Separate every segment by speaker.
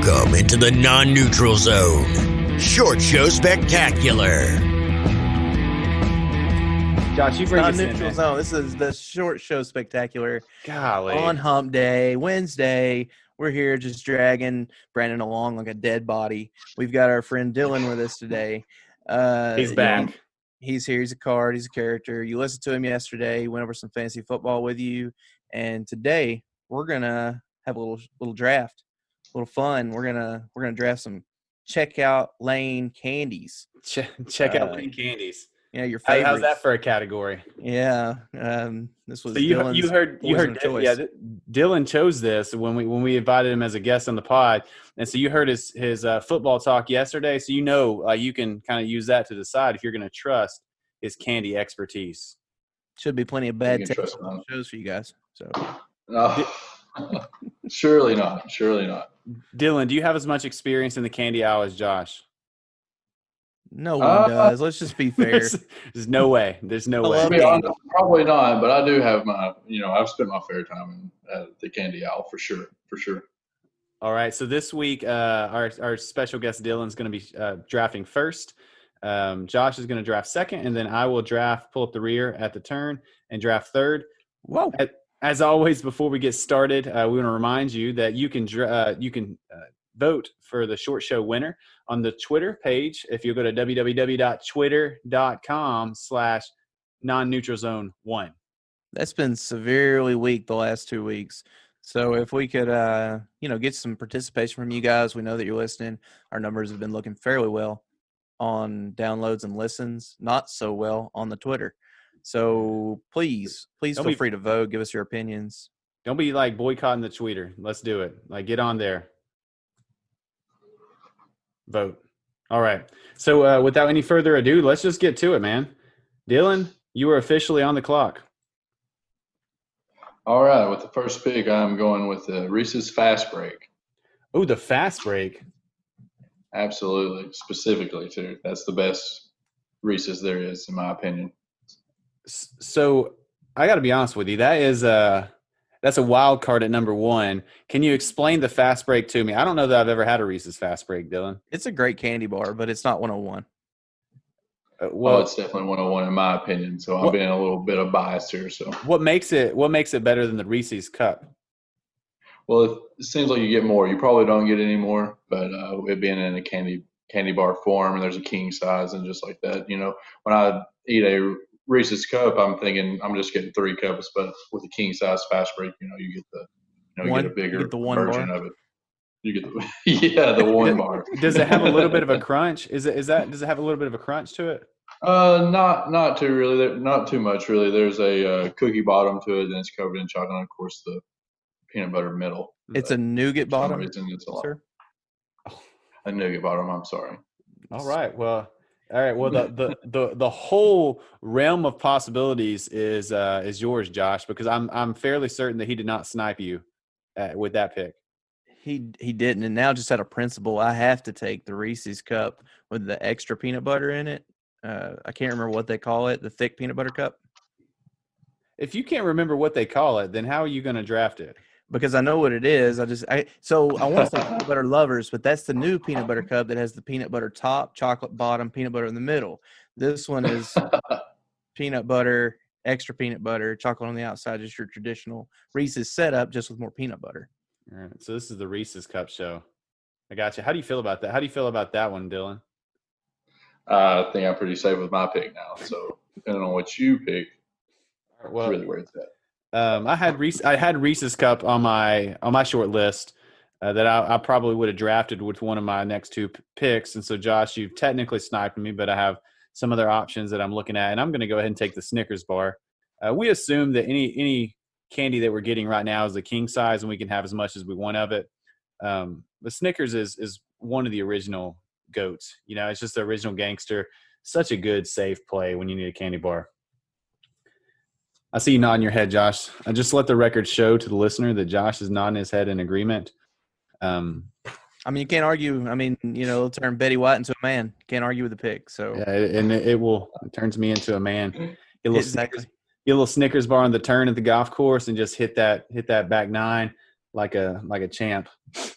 Speaker 1: Welcome into the non-neutral zone. Short Show Spectacular.
Speaker 2: Josh, you bring us in.
Speaker 3: Non-neutral zone. This is the Short Show Spectacular.
Speaker 2: Golly.
Speaker 3: On Hump Day, Wednesday. We're here just dragging Brandon along like a dead body. We've got our friend Dillon with us today.
Speaker 2: He's back.
Speaker 3: He's here. He's a card. He's a character. You listened to him yesterday. He went over some fantasy football with you. And today we're gonna have a little draft, a little fun. We're gonna draft some checkout lane candies.
Speaker 2: Check out lane candies.
Speaker 3: Yeah, your favorites.
Speaker 2: How's that for a category?
Speaker 3: Yeah, this was
Speaker 2: So you heard
Speaker 3: choice.
Speaker 2: yeah, Dillon chose this when we invited him as a guest on the pod, and so you heard his football talk yesterday. So you can kind of use that to decide if you're going to trust his candy expertise.
Speaker 3: Should be plenty of bad shows for you guys. So
Speaker 4: no, surely not.
Speaker 2: Dillon, do you have as much experience in the candy aisle as Josh?
Speaker 3: No one does. Let's just be fair.
Speaker 2: There's no way. There's no way.
Speaker 4: To be honest, probably not, but I do have my, I've spent my fair time at the candy aisle for sure.
Speaker 2: All right. So this week, our special guest Dillon's going to be drafting first. Josh is going to draft second, and then I will pull up the rear at the turn and draft third.
Speaker 3: Whoa.
Speaker 2: As always, before we get started, we want to remind you that you can vote for the short show winner on the Twitter page. If you go to www.twitter.com/non-neutralzone1.
Speaker 3: That's been severely weak the last 2 weeks. So if we could, get some participation from you guys, we know that you're listening. Our numbers have been looking fairly well on downloads and listens, not so well on the Twitter. So please feel free to vote. Give us your opinions.
Speaker 2: Don't be like boycotting the tweeter. Let's do it. Like, get on there. Vote. All right. So without any further ado, let's just get to it, man. Dillon, you are officially on the clock.
Speaker 4: All right. With the first pick, I'm going with the Reese's Fast Break.
Speaker 2: Oh, the Fast Break.
Speaker 4: Absolutely. Specifically, too. That's the best Reese's there is, in my opinion.
Speaker 2: So I got to be honest with you. That's a wild card at number one. Can you explain the Fast Break to me? I don't know that I've ever had a Reese's Fast Break, Dillon.
Speaker 3: It's a great candy bar, but it's not 101.
Speaker 4: Well, it's definitely 101 in my opinion. So I'm being a little bit of bias here. So
Speaker 2: what makes it better than the Reese's Cup?
Speaker 4: Well, it seems like you get more. You probably don't get any more, but it being in a candy bar form, and there's a king size and just like that. When I eat a Reese's Cup, I'm thinking I'm just getting 3 cups, but with a king size Fast Break, you get you get a bigger version of it. You get the one bar.
Speaker 2: Does it have a little bit of a crunch? Does it have a little bit of a crunch to it?
Speaker 4: Not too really. Not too much really. There's a cookie bottom to it, and it's covered in chocolate. And of course, the peanut butter middle.
Speaker 3: It's a nougat bottom.
Speaker 4: It's a lot.
Speaker 3: Sir?
Speaker 4: A nougat bottom. I'm sorry.
Speaker 2: All right. Well, the whole realm of possibilities is yours, Josh, because I'm fairly certain that he did not snipe you with that pick.
Speaker 3: He didn't, and now just out of principle, I have to take the Reese's Cup with the extra peanut butter in it. I can't remember what they call it, the thick peanut butter cup.
Speaker 2: If you can't remember what they call it, then how are you going to draft it?
Speaker 3: Because I know what it is. I want to say peanut butter lovers, but that's the new peanut butter cup that has the peanut butter top, chocolate bottom, peanut butter in the middle. This one is peanut butter, extra peanut butter, chocolate on the outside, just your traditional Reese's setup, just with more peanut butter.
Speaker 2: All right. So this is the Reese's Cup show. I got you. How do you feel about that? How do you feel about that one, Dillon?
Speaker 4: I think I'm pretty safe with my pick now. So depending on what you pick,
Speaker 2: well,
Speaker 4: really where it's at.
Speaker 2: I had Reese's Cup on my short list that I probably would have drafted with one of my next 2 picks. And so, Josh, you've technically sniped me, but I have some other options that I'm looking at, and I'm going to go ahead and take the Snickers bar. We assume that any candy that we're getting right now is the king size, and we can have as much as we want of it. The Snickers is one of the original goats. It's just the original gangster. Such a good, safe play when you need a candy bar. I see you nodding your head, Josh. I just let the record show to the listener that Josh is nodding his head in agreement.
Speaker 3: You can't argue. It'll turn Betty White into a man. Can't argue with the pick. So
Speaker 2: yeah, and it turns me into a man.
Speaker 3: Exactly.
Speaker 2: Get a little Snickers bar on the turn at the golf course and just hit that back 9. like a champ.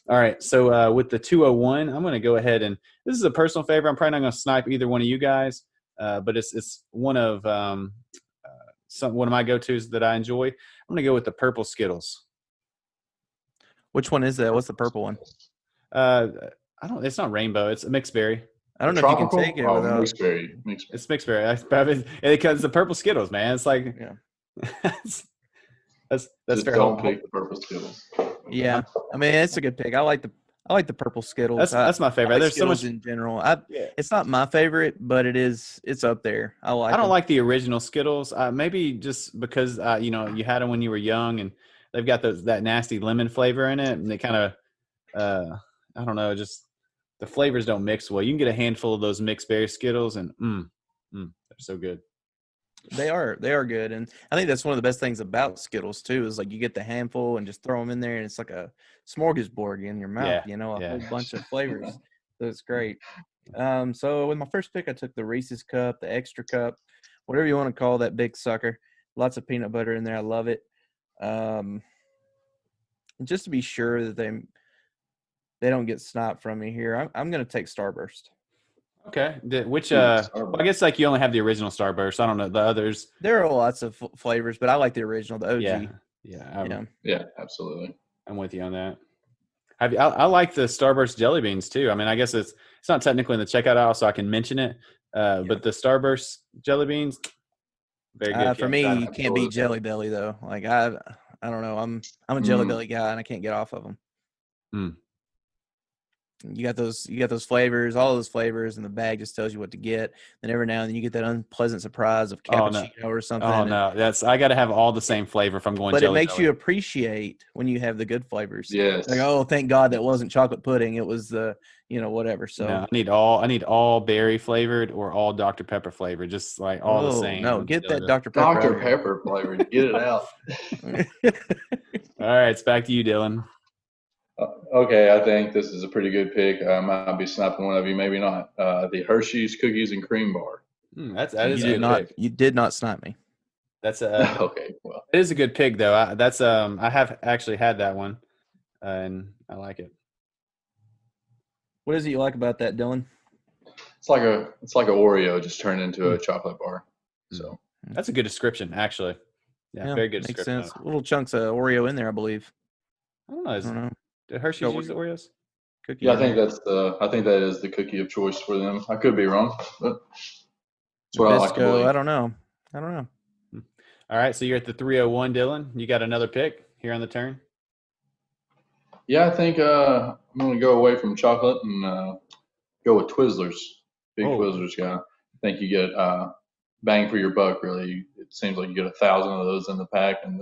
Speaker 2: All right, so with the 201, I'm going to go ahead and this is a personal favorite. I'm probably not going to snipe either one of you guys, but it's one of one of my go-tos that I enjoy. I'm going to go with the purple Skittles.
Speaker 3: Which one is that? What's the purple one?
Speaker 2: I don't. It's not rainbow. It's a mixed berry.
Speaker 3: I don't know
Speaker 4: Tropical?
Speaker 3: if you can take it
Speaker 4: Oh,
Speaker 3: without.
Speaker 4: mixed berry.
Speaker 2: It's mixed berry. Because the purple Skittles, man. It's like that's
Speaker 4: Just
Speaker 2: fair.
Speaker 4: don't pick the purple Skittles.
Speaker 3: Yeah, I mean it's a good pick. I like the purple Skittles.
Speaker 2: That's my favorite.
Speaker 3: I like
Speaker 2: There's so
Speaker 3: Skittles
Speaker 2: much
Speaker 3: in general.
Speaker 2: Yeah.
Speaker 3: It's not my favorite, but it's up there. I
Speaker 2: I don't
Speaker 3: them.
Speaker 2: like the original Skittles. Maybe just because you had them when you were young, and they've got that nasty lemon flavor in it, and they kind of I don't know, just the flavors don't mix well. You can get a handful of those mixed berry Skittles, and they're so good.
Speaker 3: They are good, and I think that's one of the best things about Skittles too. Is like you get the handful and just throw them in there, and it's like a smorgasbord in your mouth.
Speaker 2: Yeah,
Speaker 3: A
Speaker 2: yeah.
Speaker 3: whole bunch of flavors. So it's great. So with my first pick, I took the Reese's Cup, the Extra Cup, whatever you want to call that big sucker. Lots of peanut butter in there. I love it. Just to be sure that they don't get snot from me here, I'm going to take Starburst.
Speaker 2: Okay. Well, I guess like you only have the original Starburst. I don't know the others.
Speaker 3: There are lots of flavors, but I like the original, the OG.
Speaker 2: Yeah,
Speaker 4: absolutely.
Speaker 2: I'm with you on that. I like the Starburst jelly beans too. I mean, I guess it's not technically in the checkout aisle, so I can mention it. But the Starburst jelly beans, very good.
Speaker 3: For me, you can't beat Jelly Belly though. Like I don't know. I'm a Jelly Belly guy, and I can't get off of them. You got those flavors, all those flavors, and the bag just tells you what to get. Then every now and then you get that unpleasant surprise of cappuccino or something.
Speaker 2: Oh no, I got to have all the same flavor if I'm going.
Speaker 3: But it makes you appreciate when you have the good flavors.
Speaker 4: Yes.
Speaker 3: Like, oh, thank God that wasn't chocolate pudding. It was the whatever. So
Speaker 2: no, I need all berry flavored or all Dr. Pepper flavored, just like all the same.
Speaker 3: No, get that Dr. Pepper.
Speaker 4: Dr. Pepper flavored. Get it out.
Speaker 2: All right, it's back to you, Dillon.
Speaker 4: Okay, I think this is a pretty good pick. I might be sniping one of you, maybe not. The Hershey's Cookies and Cream Bar.
Speaker 2: That is a good pick.
Speaker 3: You did not snipe me.
Speaker 2: That's
Speaker 4: okay. Well,
Speaker 2: it is a good pick though. I have actually had that one, and I like it.
Speaker 3: What is it you like about that, Dillon?
Speaker 4: It's like a Oreo just turned into a chocolate bar. So
Speaker 2: that's a good description, actually. Yeah, very good description.
Speaker 3: Makes sense. Little chunks of Oreo in there, I believe.
Speaker 2: I don't know. Did Hershey's use the Oreos?
Speaker 3: Cookie.
Speaker 4: Yeah, I think that is the cookie of choice for them. I could be wrong, but that's what I like to believe.
Speaker 3: I don't know.
Speaker 2: All right, so you're at the 301, Dillon. You got another pick here on the turn?
Speaker 4: Yeah, I think I'm going to go away from chocolate and go with Twizzlers. Big Twizzlers guy. I think you get bang for your buck, really. It seems like you get 1,000 of those in the pack, and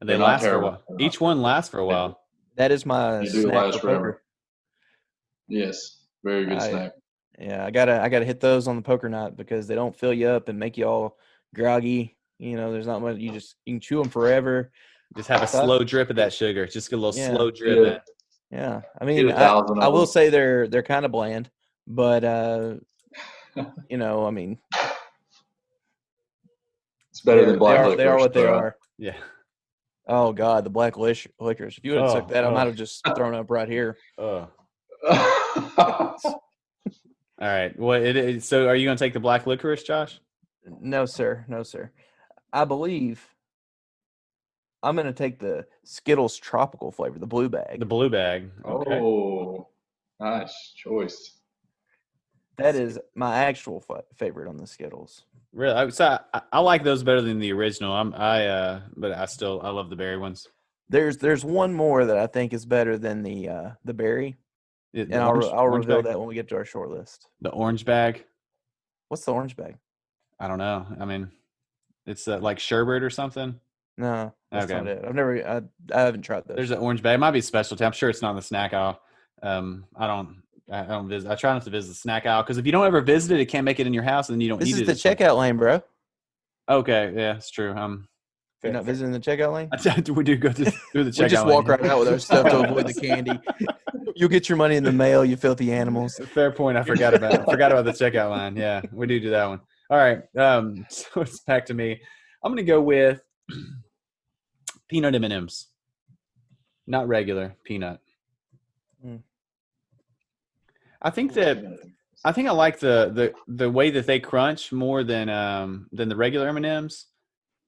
Speaker 2: they last for a while. Each one lasts for a while.
Speaker 3: That is my snack for poker.
Speaker 4: Yes, very good snack.
Speaker 3: Yeah, I gotta hit those on the poker night because they don't fill you up and make you all groggy. There's not much. You can chew them forever.
Speaker 2: Just have a slow drip of that sugar. Just get a little slow drip.
Speaker 3: Yeah, I mean, I will say they're kind of bland, but I mean,
Speaker 4: it's better than black licorice.
Speaker 3: They are what they are.
Speaker 2: Yeah.
Speaker 3: Oh God, the black licorice! If you would have took that, I might have just thrown up right here.
Speaker 2: All right. Well, so are you going to take the black licorice, Josh?
Speaker 3: No, sir. I believe I'm going to take the Skittles tropical flavor, the blue bag.
Speaker 2: The blue bag. Okay.
Speaker 4: Oh, nice choice.
Speaker 3: That is my actual favorite on the Skittles.
Speaker 2: Really? So I like those better than the original. But I love the berry ones.
Speaker 3: There's one more that I think is better than the berry, and I'll reveal that when we get to our short list.
Speaker 2: The orange bag.
Speaker 3: What's the orange bag?
Speaker 2: I don't know. I mean, it's like sherbet or something.
Speaker 3: No, that's not it. I haven't tried those.
Speaker 2: There's an orange bag. It might be a specialty. I'm sure it's not in the snack aisle. I don't visit. I try not to visit the snack aisle because if you don't ever visit it, it can't make it in your house, and then you don't eat it.
Speaker 3: This is the checkout lane, bro.
Speaker 2: Okay, yeah, it's true.
Speaker 3: You're not visiting the checkout lane?
Speaker 2: We do go through the checkout lane.
Speaker 3: We just walk right out with our stuff to avoid the candy. You'll get your money in the mail, you filthy animals.
Speaker 2: Fair point. I forgot about the checkout line. Yeah, we do that one. All right, so it's back to me. I'm going to go with peanut M&Ms. Not regular peanut.
Speaker 3: Mm.
Speaker 2: I think I like the way that they crunch more than the regular M&Ms,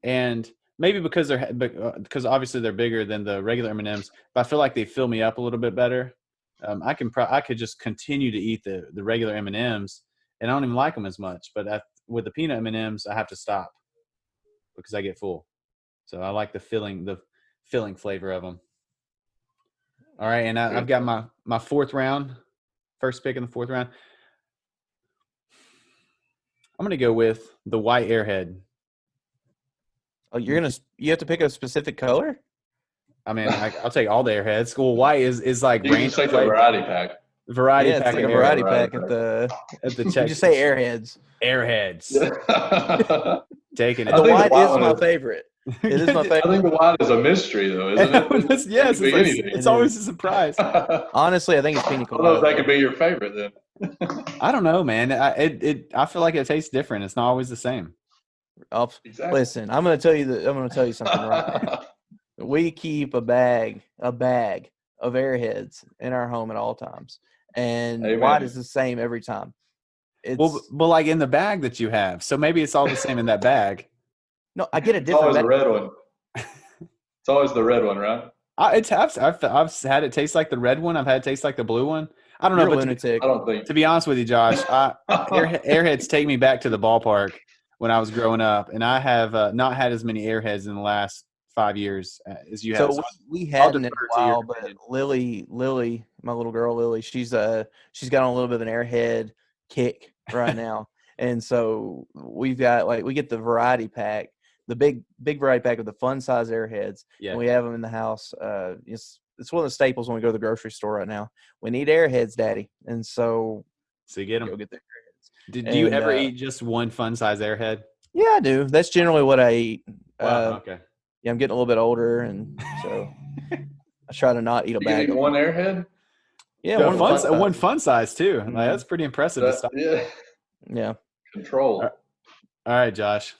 Speaker 2: and maybe because because obviously they're bigger than the regular M&Ms, but I feel like they fill me up a little bit better. I could just continue to eat the regular M&Ms, and I don't even like them as much. But with the peanut M&Ms, I have to stop because I get full. So I like the filling flavor of them. All right, and I've got my first pick in the fourth round. I'm going to go with the white Airhead.
Speaker 3: Oh, you have to pick a specific color?
Speaker 2: I mean, I'll take all the Airheads. Well, white is like
Speaker 4: You can just take the variety pack.
Speaker 2: Variety
Speaker 3: yeah,
Speaker 2: pack.
Speaker 3: It's like
Speaker 2: of
Speaker 3: a variety
Speaker 2: Airheads.
Speaker 3: pack at the
Speaker 2: check.
Speaker 3: You just say Airheads.
Speaker 2: Airheads.
Speaker 4: Yeah.
Speaker 2: Taking it.
Speaker 3: The white is
Speaker 4: one
Speaker 3: my favorite. It is my favorite.
Speaker 4: I think the white is a mystery, though, isn't it?
Speaker 2: Yes, it's always a surprise.
Speaker 3: Honestly, I think it's pina
Speaker 4: I don't know if
Speaker 3: colada.
Speaker 4: that could be your favorite then.
Speaker 2: I don't know, man. I feel like it tastes different. It's not always the same.
Speaker 4: Exactly.
Speaker 3: Listen, I'm going to tell you something right now. We keep a bag of Airheads in our home at all times, and
Speaker 4: Amen.
Speaker 3: white is the same every time.
Speaker 2: But like in the bag that you have, so maybe it's all the same in that bag.
Speaker 3: No, I get a
Speaker 4: It's
Speaker 3: different
Speaker 4: always
Speaker 3: bag.
Speaker 4: the red one. It's always the red one, right?
Speaker 2: I've had it taste like the red one. I've had it taste like the blue one. I don't know,
Speaker 3: You're a
Speaker 2: but
Speaker 3: lunatic.
Speaker 4: I don't think.
Speaker 2: to be honest with you, Josh, Airheads take me back to the ballpark when I was growing up, and I have not had as many Airheads in the last 5 years as you have.
Speaker 3: So we hadn't in a while, but Lily, my little girl Lily, she's got on a little bit of an Airhead kick right now, and so we've got we get the variety pack, the big variety pack of the fun size Airheads, and we have them in the house. It's one of the staples when we go to the grocery store right now. We need Airheads, Daddy, and so
Speaker 2: you get them.
Speaker 3: Go get the Airheads.
Speaker 2: Do you ever eat just one fun size Airhead?
Speaker 3: Yeah, I do. That's generally what I eat.
Speaker 2: Wow, okay.
Speaker 3: Yeah, I'm getting a little bit older, and so I try to not eat a bag.
Speaker 4: You eat one Airhead?
Speaker 3: Yeah,
Speaker 2: one fun size too. Like, that's pretty impressive.
Speaker 3: Yeah.
Speaker 4: Control.
Speaker 2: All right, Josh,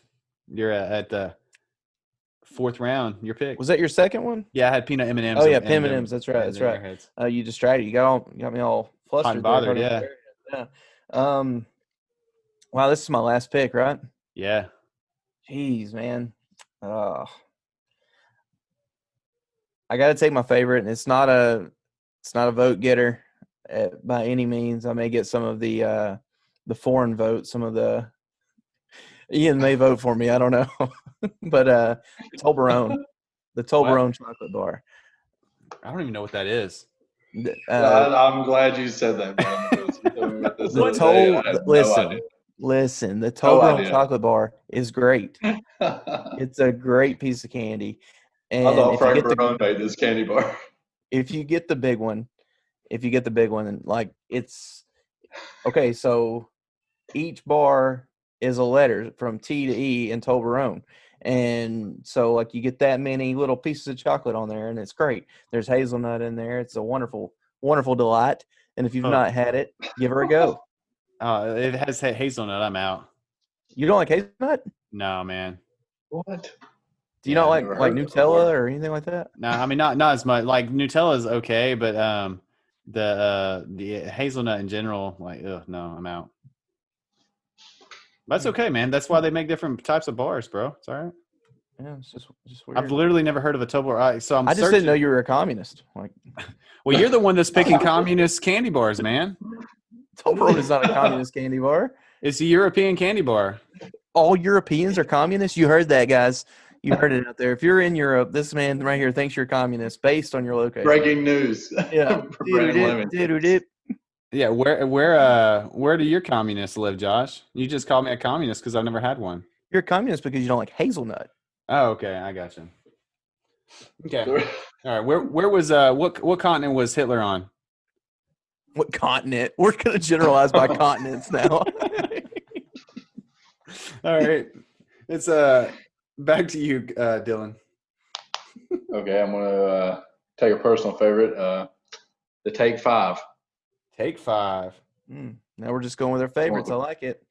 Speaker 2: you're at the fourth round. Your pick.
Speaker 3: Was that your second one?
Speaker 2: Yeah, I had peanut M&Ms.
Speaker 3: Oh yeah, M&Ms. That's right. That's right. You distracted. You got me all flustered.
Speaker 2: Hot and bothered.
Speaker 3: Yeah. Wow, this is my last pick, right?
Speaker 2: Yeah.
Speaker 3: Jeez, man. I got to take my favorite, and it's not a vote getter by any means. I may get some of the foreign votes. Some of the Ian may vote for me. I don't know, but Toblerone, the Toblerone chocolate bar.
Speaker 2: I don't even know what that is.
Speaker 4: I'm glad you said that, man.
Speaker 3: Listen, the Toblerone chocolate bar is great. It's a great piece of candy. And
Speaker 4: I thought Frank Barone made this candy bar.
Speaker 3: If you get the big one, and it's okay. So each bar is a letter from T to E in Toblerone, and so you get that many little pieces of chocolate on there, and it's great. There's hazelnut in there. It's a wonderful, wonderful delight. And if you've not had it, give her a go.
Speaker 2: It has hazelnut. I'm out.
Speaker 3: You don't like hazelnut?
Speaker 2: No, man.
Speaker 4: What?
Speaker 3: Do you not like Nutella or anything like that?
Speaker 2: No, I mean not as much. Like Nutella is okay, but the hazelnut in general, no, I'm out. That's okay, man. That's why they make different types of bars, bro. It's all right.
Speaker 3: Yeah, it's just weird.
Speaker 2: I've literally never heard of a Toblerone. So I
Speaker 3: just didn't know you were a communist.
Speaker 2: Well, you're the one that's picking communist candy bars, man.
Speaker 3: Toblerone is not a communist candy bar.
Speaker 2: It's a European candy bar.
Speaker 3: All Europeans are communists? You heard that, guys. You heard it out there. If you're in Europe, this man right here thinks you're a communist based on your location.
Speaker 4: Breaking news.
Speaker 3: Yeah.
Speaker 2: Yeah, where do your communists live, Josh? You just called me a communist because I've never had one.
Speaker 3: You're a communist because you don't like hazelnut.
Speaker 2: Oh, okay, I got you. Okay, all right. Where was what continent was Hitler on?
Speaker 3: What continent? We're gonna generalize by continents now.
Speaker 2: All right, it's back to you, Dillon.
Speaker 4: Okay, I'm gonna take a personal favorite. The Take 5.
Speaker 2: Take 5.
Speaker 3: Now we're just going with our favorites. I like it.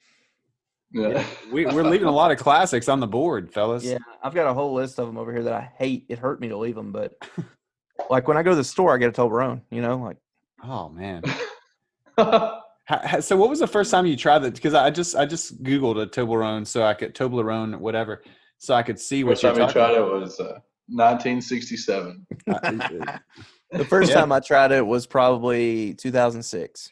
Speaker 4: Yeah.
Speaker 2: We're leaving a lot of classics on the board, fellas.
Speaker 3: Yeah, I've got a whole list of them over here that I hate. It hurt me to leave them, but Like when I go to the store, I get a Toblerone. You know, like
Speaker 2: Oh man. So what was the first time you tried that? Because I just Googled a Toblerone, whatever, so I could see what
Speaker 4: First
Speaker 2: you're
Speaker 4: time we
Speaker 2: talking.
Speaker 4: tried it was 1967.
Speaker 3: the first
Speaker 2: Yeah.
Speaker 3: time I tried it was probably 2006.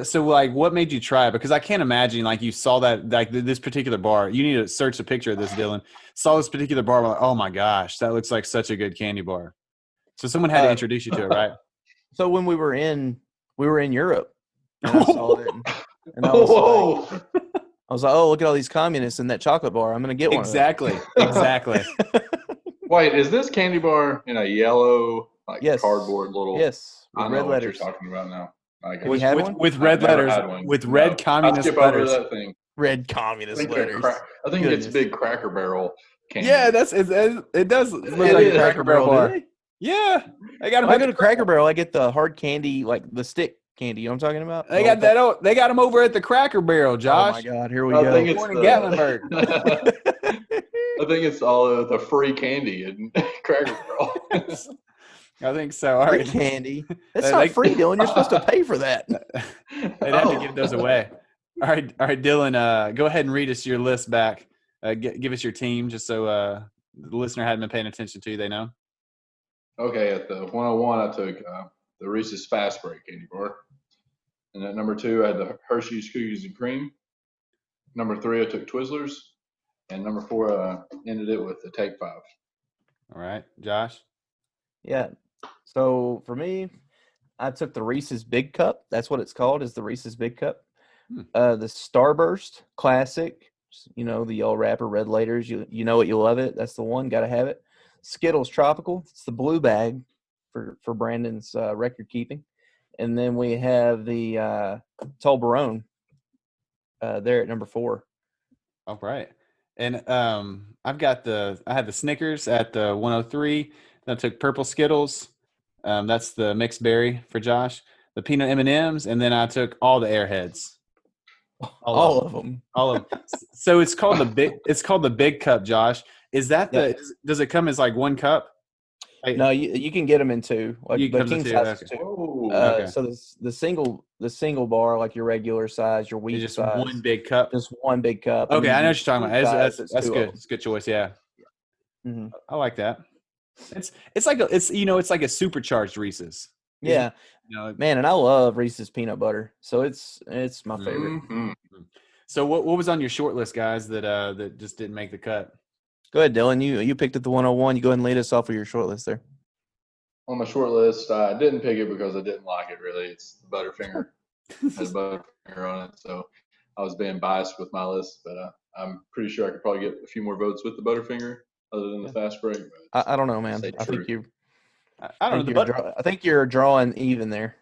Speaker 2: So like, what made you try it? Because I can't imagine like you saw that like this particular bar. You need to search a picture of this, Dylan. Saw this particular bar. Like, oh my gosh, that looks like such a good candy bar. So someone had to introduce you to it, right?
Speaker 3: So when we were in Europe, and I saw it, and I was like, oh, look at all these communists in that chocolate bar. I'm gonna get one.
Speaker 2: Exactly.
Speaker 4: Wait, is this candy bar in a yellow
Speaker 3: Yes.
Speaker 4: cardboard little?
Speaker 3: Yes,
Speaker 4: I
Speaker 3: with
Speaker 4: know
Speaker 3: red
Speaker 4: what
Speaker 3: letters.
Speaker 4: you're talking about now.
Speaker 3: Have you had one?
Speaker 2: With red
Speaker 4: I've never
Speaker 2: letters.
Speaker 4: had one.
Speaker 2: With
Speaker 4: No.
Speaker 2: red communist
Speaker 4: I skip
Speaker 2: letters.
Speaker 4: over that thing.
Speaker 3: Red
Speaker 4: I
Speaker 3: communist
Speaker 4: think,
Speaker 3: letters.
Speaker 4: I think it's big Cracker Barrel candy.
Speaker 2: Yeah, it does look
Speaker 4: It
Speaker 2: like
Speaker 4: is.
Speaker 2: a Cracker Barrel bar.
Speaker 3: do they?
Speaker 2: Yeah, I got them.
Speaker 3: When I go to Cracker Barrel, I get the hard candy, like the stick candy. You know what I'm talking about?
Speaker 2: They got that. They got them over at the Cracker Barrel,
Speaker 3: Oh
Speaker 2: Josh.
Speaker 3: my God! Here we
Speaker 4: I
Speaker 3: go.
Speaker 4: think it's
Speaker 2: Born in Gatlinburg.
Speaker 4: I think it's all the free candy in Cracker Barrel.
Speaker 2: I think so. All
Speaker 3: Free
Speaker 2: right.
Speaker 3: candy. That's
Speaker 2: They-
Speaker 3: not
Speaker 2: they-
Speaker 3: free, Dylan. You're supposed to pay for that.
Speaker 2: They'd have to give those away. All right, Dylan. Go ahead and read us your list back. Give us your team, just so the listener hadn't been paying attention to you. They know.
Speaker 4: Okay, at the 101, I took the Reese's Fast Break candy bar. And at number 2, I had the Hershey's Cookies and Cream. Number 3, I took Twizzlers. And number 4, I ended it with the Take 5.
Speaker 2: All right, Josh.
Speaker 3: Yeah. So for me, I took the Reese's Big Cup. That's what it's called, is the Reese's Big Cup. The Starburst Classic. You know, the yellow wrapper, red letters. You know it, you love it. That's the one. Got to have it. Skittles Tropical. It's the blue bag for Brandon's record keeping. And then we have the Toblerone there at number 4.
Speaker 2: All right. And I had the Snickers at the 103. Then I took purple Skittles. That's the mixed berry for Josh. The peanut M&Ms, and then I took all the Airheads.
Speaker 3: All of them.
Speaker 2: All of them. So it's called the Big Cup, Josh. Is that does it come as like one cup?
Speaker 3: No, you can get them in 2. Like
Speaker 2: You
Speaker 3: the
Speaker 2: comes in
Speaker 3: king
Speaker 2: 2,
Speaker 3: size is
Speaker 2: okay.
Speaker 3: 2.
Speaker 2: Okay.
Speaker 3: So the single bar, like your regular size, your wheat
Speaker 2: Just
Speaker 3: size,
Speaker 2: one big cup.
Speaker 3: just one big cup.
Speaker 2: Okay, I know what you're talking about.
Speaker 3: Size,
Speaker 2: That's
Speaker 3: two
Speaker 2: good.
Speaker 3: of 'em.
Speaker 2: It's a good choice. Yeah,
Speaker 3: Mhm.
Speaker 2: I like that. It's like a supercharged Reese's.
Speaker 3: Yeah,
Speaker 2: You know,
Speaker 3: man, and I love Reese's peanut butter, so it's my favorite.
Speaker 4: Mhm.
Speaker 2: So what was on your short list, guys, that just didn't make the cut?
Speaker 3: Go ahead, Dylan. You picked at the 101. You go ahead and lead us off with your short list there.
Speaker 4: On my short list, I didn't pick it because I didn't like it really. It's the Butterfinger. It has Butterfinger on it, so I was being biased with my list. But I'm pretty sure I could probably get a few more votes with the Butterfinger other than the Fast Break. But
Speaker 3: I don't know, man.
Speaker 4: say
Speaker 3: I think
Speaker 4: true.
Speaker 2: I don't know.
Speaker 3: I think you're drawing even there.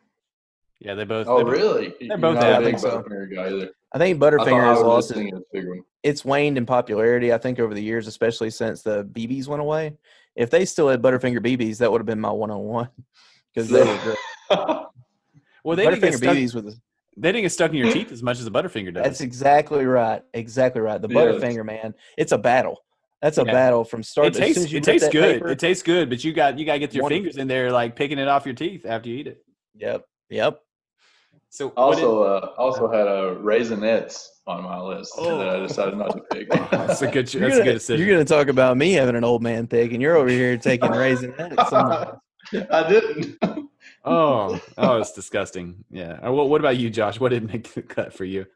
Speaker 2: Yeah, they both.
Speaker 4: Oh,
Speaker 2: they both-
Speaker 4: really?
Speaker 2: they're
Speaker 4: You're
Speaker 2: both
Speaker 4: not
Speaker 2: there,
Speaker 4: a
Speaker 2: I
Speaker 4: big
Speaker 3: think so.
Speaker 4: Butterfinger guy either.
Speaker 3: I think
Speaker 4: I thought
Speaker 3: Butterfinger
Speaker 4: I
Speaker 3: has
Speaker 4: was
Speaker 3: lost
Speaker 4: just thinking it's a big one.
Speaker 3: it's waned in popularity, I think, over the years, especially since the BBs went away. If they still had Butterfinger BBs, that would have been my 101 because they were great.
Speaker 2: Well, they didn't get
Speaker 3: Butterfinger
Speaker 2: stuck.
Speaker 3: BBs with
Speaker 2: They didn't get stuck in your teeth as much as a Butterfinger does.
Speaker 3: That's exactly right. Exactly right. The
Speaker 4: Yes.
Speaker 3: Butterfinger, man, it's a battle. That's a
Speaker 2: Yeah.
Speaker 3: battle from start.
Speaker 2: It
Speaker 3: as soon
Speaker 2: tastes.
Speaker 3: as you
Speaker 2: It
Speaker 3: rip
Speaker 2: tastes
Speaker 3: that
Speaker 2: good.
Speaker 3: paper-
Speaker 2: It tastes good, but you got to get your
Speaker 3: Wonderful.
Speaker 2: fingers in there, like picking it off your teeth after you eat it.
Speaker 3: Yep.
Speaker 2: So
Speaker 4: Also had a Raisinets on my list that I
Speaker 2: Oh.
Speaker 4: decided not to pick.
Speaker 2: that's a good. That's
Speaker 3: You're
Speaker 2: a
Speaker 3: gonna-
Speaker 2: good decision.
Speaker 3: You're going to talk about me having an old man pick, and you're over here taking Raisinets.
Speaker 4: I didn't.
Speaker 2: Oh, it's disgusting. Yeah. What about you, Josh? What didn't make the cut for you?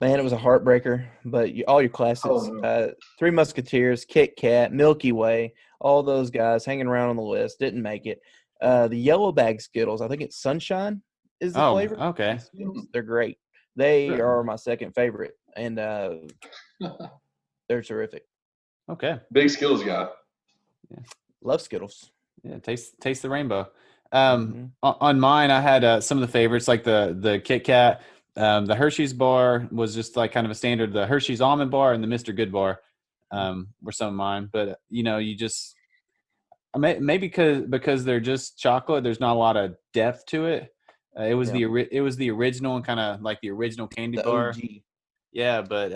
Speaker 3: Man, it was a heartbreaker. But all your classics,
Speaker 4: Oh, no.
Speaker 3: Three Musketeers, Kit Kat, Milky Way, all those guys hanging around on the list didn't make it. The yellow bag Skittles, I think it's Sunshine is the
Speaker 2: Oh,
Speaker 3: flavor.
Speaker 2: okay.
Speaker 3: Skittles, they're great. They
Speaker 2: Sure.
Speaker 3: are my second favorite, and they're terrific.
Speaker 2: Okay.
Speaker 4: Big Skittles guy.
Speaker 3: Love Skittles.
Speaker 2: Yeah. Taste the rainbow.
Speaker 3: Mhm.
Speaker 2: On mine, I had some of the favorites like the Kit Kat. The Hershey's bar was just like kind of a standard. The Hershey's almond bar and the Mr. Good bar were some of mine. But you just maybe because they're just chocolate. There's not a lot of depth to it. It was the original and kind of like the original candy
Speaker 3: The
Speaker 2: bar.
Speaker 3: OG.
Speaker 2: Yeah, but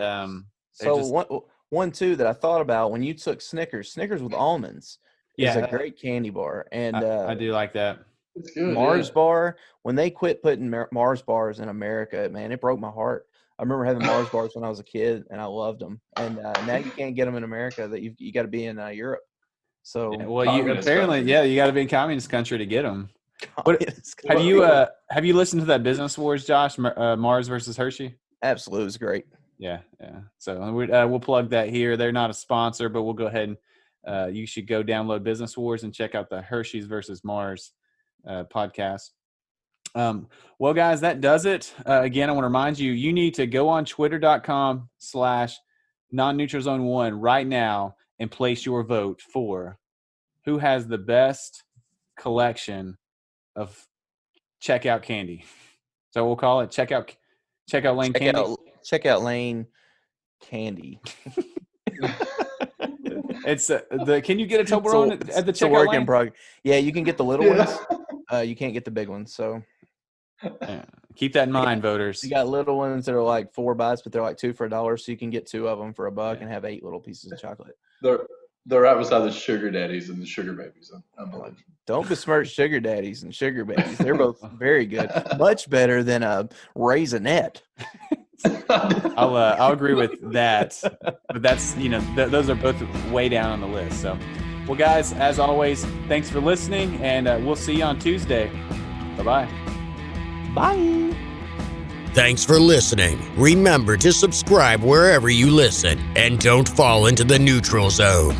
Speaker 3: So one too that I thought about when you took Snickers with almonds. is a great candy bar, and
Speaker 2: I do like that.
Speaker 4: It's good.
Speaker 3: Mars bar. When they quit putting Mars bars in America, man, it broke my heart. I remember having Mars bars when I was a kid, and I loved them. And now you can't get them in America. That you got to be in Europe. So
Speaker 2: Well, you apparently, you got to be in communist country to get them. Have you listened to that Business Wars, Josh? Mars versus Hershey.
Speaker 3: Absolutely, it's great.
Speaker 2: Yeah. So we'll plug that here. They're not a sponsor, but we'll go ahead and you should go download Business Wars and check out the Hershey's versus Mars podcast. Well, guys, that does it. Again, I want to remind you, you need to go on twitter.com/non-neutral-zone1 right now and place your vote for who has the best collection of checkout candy. So we'll call it checkout lane candy.
Speaker 3: Checkout lane candy.
Speaker 2: It's can you get a Toblerone at the checkout
Speaker 3: work
Speaker 2: lane?
Speaker 3: in progress. Yeah, you can get the little ones. You can't get the big ones. So
Speaker 2: keep that in mind, voters.
Speaker 3: You got little ones that are like 4 bites, but they're like 2 for $1. So you can get 2 of them for $1 and have 8 little pieces of chocolate.
Speaker 4: They're right beside the sugar daddies and the sugar babies. Unbelievable.
Speaker 3: Don't besmirch sugar daddies and sugar babies. They're both very good. Much better than a Raisinette.
Speaker 2: I'll agree with that, but that's those are both way down on the list. So, well, guys, as always, thanks for listening, and we'll see you on Tuesday. Bye.
Speaker 3: Bye.
Speaker 1: Thanks for listening. Remember to subscribe wherever you listen, and don't fall into the neutral zone.